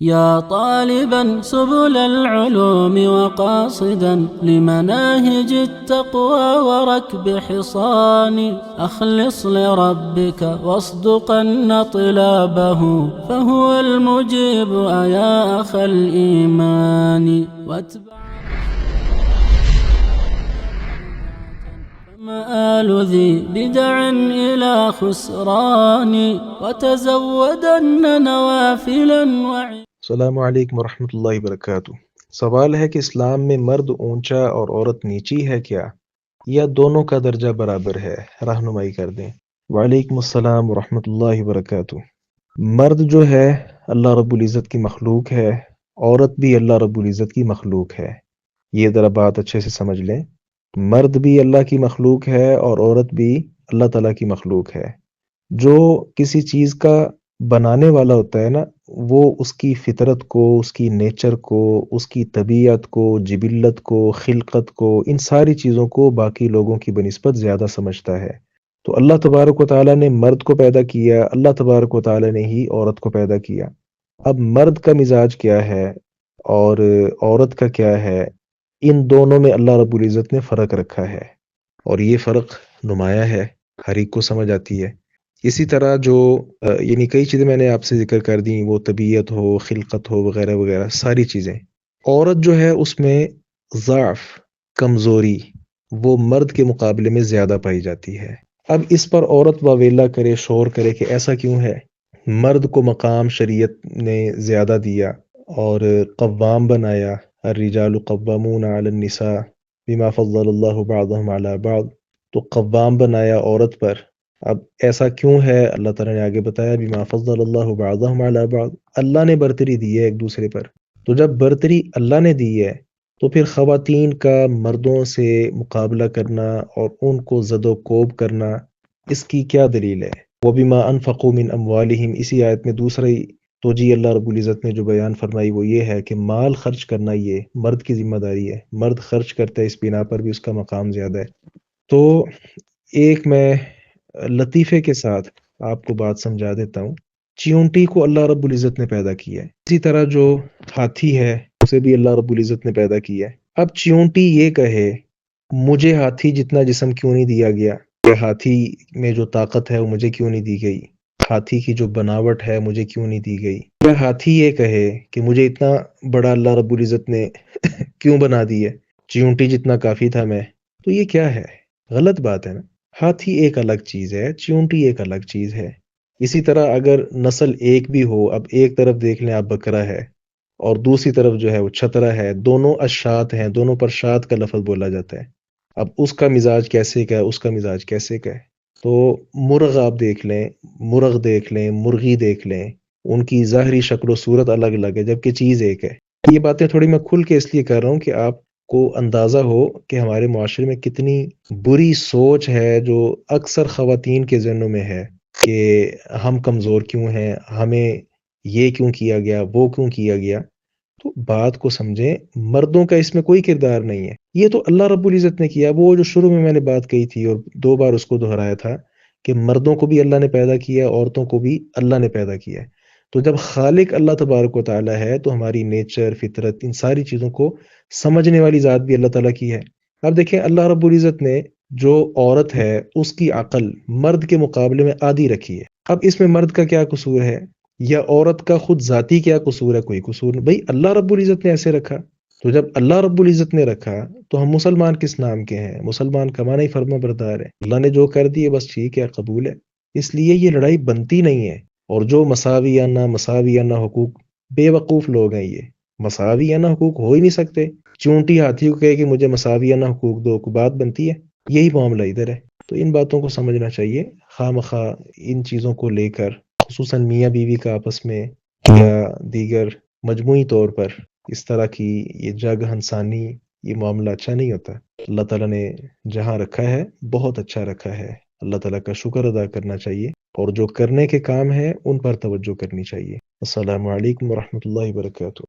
يا طالبا سبل العلوم وقاصدا لمناهج التقوى وركب حصان أخلص لربك واصدقن طلابه فهو المجيب يا أخ الإيمان واتبع مآل ذي بدع إلى خسران وتزودن نوافلا السلام علیکم ورحمۃ اللہ وبرکاتہ۔ سوال ہے کہ اسلام میں مرد اونچا اور عورت نیچی ہے کیا، یا دونوں کا درجہ برابر ہے؟ رہنمائی کر دیں۔ وعلیکم السلام ورحمۃ اللہ وبرکاتہ۔ مرد جو ہے اللہ رب العزت کی مخلوق ہے، عورت بھی اللہ رب العزت کی مخلوق ہے۔ یہ ذرا بات اچھے سے سمجھ لیں، مرد بھی اللہ کی مخلوق ہے اور عورت بھی اللہ تعالیٰ کی مخلوق ہے۔ جو کسی چیز کا بنانے والا ہوتا ہے نا، وہ اس کی فطرت کو، اس کی نیچر کو، اس کی طبیعت کو، جبلت کو، خلقت کو، ان ساری چیزوں کو باقی لوگوں کی بنسبت زیادہ سمجھتا ہے۔ تو اللہ تبارک و تعالیٰ نے مرد کو پیدا کیا، اللہ تبارک و تعالیٰ نے ہی عورت کو پیدا کیا۔ اب مرد کا مزاج کیا ہے اور عورت کا کیا ہے، ان دونوں میں اللہ رب العزت نے فرق رکھا ہے، اور یہ فرق نمایاں ہے، ہر ایک کو سمجھ آتی ہے۔ اسی طرح جو یعنی کئی چیزیں میں نے آپ سے ذکر کر دیں، وہ طبیعت ہو، خلقت ہو، وغیرہ وغیرہ ساری چیزیں۔ عورت جو ہے اس میں ضعف، کمزوری، وہ مرد کے مقابلے میں زیادہ پائی جاتی ہے۔ اب اس پر عورت واویلا کرے، شور کرے کہ ایسا کیوں ہے؟ مرد کو مقام شریعت نے زیادہ دیا اور قوام بنایا، الرجال قوامون علی النساء بما فضل اللہ بعضهم علی بعض، تو قوام بنایا عورت پر۔ اب ایسا کیوں ہے؟ اللہ تعالیٰ نے آگے بتایا بما فضل اللہ بعضهم علی بعض، اللہ نے برتری دی ہے ایک دوسرے پر۔ تو جب برتری اللہ نے دی ہے تو پھر خواتین کا مردوں سے مقابلہ کرنا اور ان کو زد و کوب کرنا، اس کی کیا دلیل ہے؟ وَبِمَا أَنفَقُوا مِنْ أَمْوَالِهِمْ، اسی آیت میں دوسری توجیہ اللہ رب العزت نے جو بیان فرمائی وہ یہ ہے کہ مال خرچ کرنا یہ مرد کی ذمہ داری ہے، مرد خرچ کرتا ہے، اس بنا پر بھی اس کا مقام زیادہ ہے۔ تو ایک میں لطیفے کے ساتھ آپ کو بات سمجھا دیتا ہوں۔ چیونٹی کو اللہ رب العزت نے پیدا کیا ہے، اسی طرح جو ہاتھی ہے اسے بھی اللہ رب العزت نے پیدا کیا ہے۔ اب چیونٹی یہ کہے مجھے ہاتھی جتنا جسم کیوں نہیں دیا گیا، کہ ہاتھی میں جو طاقت ہے وہ مجھے کیوں نہیں دی گئی، ہاتھی کی جو بناوٹ ہے مجھے کیوں نہیں دی گئی، یا ہاتھی یہ کہے کہ مجھے اتنا بڑا اللہ رب العزت نے کیوں بنا دی ہے، چیونٹی جتنا کافی تھا میں، تو یہ کیا ہے؟ غلط بات ہے نا۔ ہاتھی ایک الگ چیز ہے، چیونٹی ایک الگ چیز ہے۔ اسی طرح اگر نسل ایک بھی ہو، اب ایک طرف دیکھ لیں آپ بکرا ہے اور دوسری طرف جو ہے وہ چھترا ہے، دونوں اشات ہیں، دونوں پر شات کا لفظ بولا جاتا ہے۔ اب اس کا مزاج کیسے کا ہے، اس کا مزاج کیسے کا ہے؟ تو مرغ آپ دیکھ لیں، مرغ دیکھ لیں، مرغی دیکھ لیں، ان کی ظاہری شکل و صورت الگ الگ ہے جبکہ چیز ایک ہے۔ یہ باتیں تھوڑی میں کھل کے اس لیے کر رہا ہوں کہ آپ کو اندازہ ہو کہ ہمارے معاشرے میں کتنی بری سوچ ہے جو اکثر خواتین کے ذہنوں میں ہے کہ ہم کمزور کیوں ہیں، ہمیں یہ کیوں کیا گیا، وہ کیوں کیا گیا۔ تو بات کو سمجھیں، مردوں کا اس میں کوئی کردار نہیں ہے، یہ تو اللہ رب العزت نے کیا۔ وہ جو شروع میں نے بات کہی تھی اور 2 بار اس کو دہرایا تھا کہ مردوں کو بھی اللہ نے پیدا کیا، عورتوں کو بھی اللہ نے پیدا کیا۔ تو جب خالق اللہ تبارک و تعالیٰ ہے تو ہماری نیچر، فطرت، ان ساری چیزوں کو سمجھنے والی ذات بھی اللہ تعالیٰ کی ہے۔ اب دیکھیں اللہ رب العزت نے جو عورت ہے اس کی عقل مرد کے مقابلے میں آدھی رکھی ہے۔ اب اس میں مرد کا کیا قصور ہے، یا عورت کا خود ذاتی کیا قصور ہے؟ کوئی قصور نہیں بھائی، اللہ رب العزت نے ایسے رکھا۔ تو جب اللہ رب العزت نے رکھا تو ہم مسلمان کس نام کے ہیں؟ مسلمان کا معنی ہی فرما بردار ہے، اللہ نے جو کر دی ہے بس ٹھیک ہے، قبول ہے۔ اس لیے یہ لڑائی بنتی نہیں ہے۔ اور جو مساویانہ مساویانہ حقوق، بے وقوف لوگ ہیں یہ، مساویانہ حقوق ہو ہی نہیں سکتے۔ چونٹی ہاتھی کو کہے کہ مجھے مساویانہ حقوق دو، کو بات بنتی ہے؟ یہی معاملہ ادھر ہے۔ تو ان باتوں کو سمجھنا چاہیے، خواہ مخواہ ان چیزوں کو لے کر خصوصاً میاں بیوی کا آپس میں یا دیگر مجموعی طور پر اس طرح کی یہ جگ ہنسانی، یہ معاملہ اچھا نہیں ہوتا۔ اللہ تعالیٰ نے جہاں رکھا ہے بہت اچھا رکھا ہے، اللہ تعالیٰ کا شکر ادا کرنا چاہیے، اور جو کرنے کے کام ہیں ان پر توجہ کرنی چاہیے۔ السلام علیکم ورحمۃ اللہ وبرکاتہ۔